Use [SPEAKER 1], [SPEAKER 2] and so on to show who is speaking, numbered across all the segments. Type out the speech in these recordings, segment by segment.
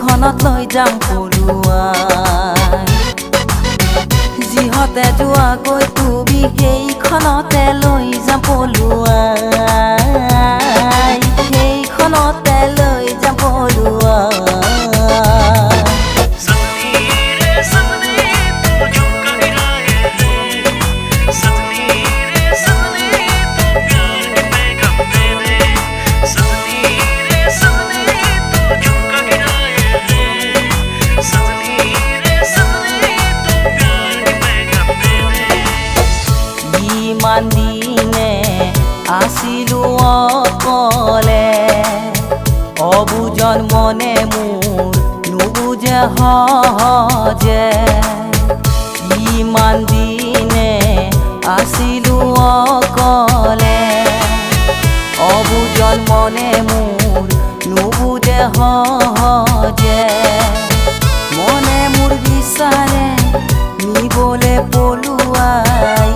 [SPEAKER 1] কোনখনত লৈ যাম পলুৱাই যিহতে যোৱাগৈ তুমি সেইখনতে লৈ যাম পলুৱাই সেইখনতে লৈ যাম পলুৱাই ইমান দিনে আছিলো অকলে অবুজন মনে মোৰ নুবুজে সহজে ইমান দিনে আছিলো অকলে অবুজন মনে মোৰ নুবুজে সহজে মনে মোৰ বিচাৰে নিবলে পলুৱাই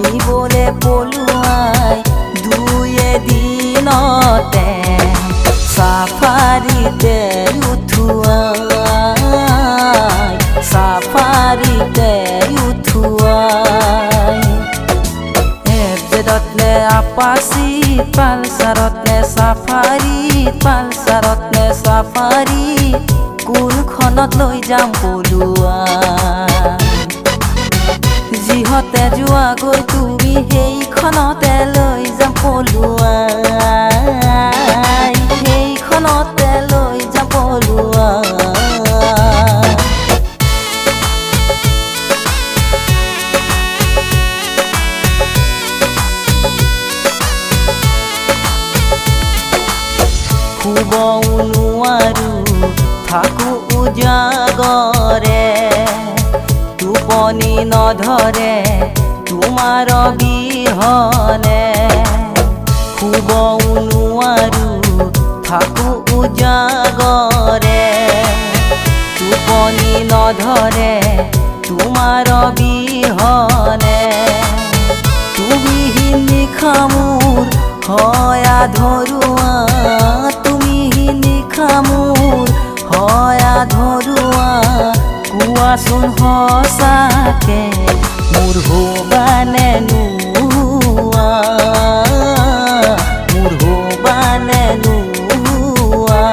[SPEAKER 1] নিবলে পলুৱাই দুই এদিনতে সাফাৰিতে উঠুৱাই সাফাৰিতে উঠুৱাই এফজেডত নে আপাচিত পালচাৰত নে সাফাৰিত পালচাৰত নে সাফাৰিত কোনখনত লৈ যাম পলুৱাই যিহতে যোৱাগৈ তুমি সেইখনতে লৈ যাম পলুৱাই সেইখনতে লৈ যাম পলুৱাই শুবও নোৱাৰো থাকো উজাগৰে টোপনি নধৰে তোমাৰ বিহনে শুবও নোৱাৰো থাকো উজাগৰে টোপনি নধৰে তোমাৰ বিহনে তুমিহীন নিশা মোৰ হয় আধৰুৱা তুমিহীন নিশা মোৰ হয় আধৰুৱা কোৱাচোন সঁচাকে মোৰ হবানে নোৱা মোৰ হবানে নোৱা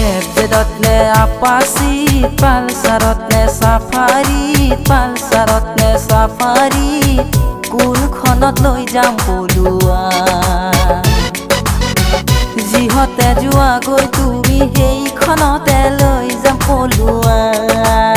[SPEAKER 1] এফজেডত নে আপাচিত পালচাৰত নে সাফাৰিত পালচাৰত নে সাফাৰিত কোনখনত লৈ যাম পলুৱাই যিহতে যোৱাগৈ তুমি সেইখনতে লৈ যাম পলুৱাই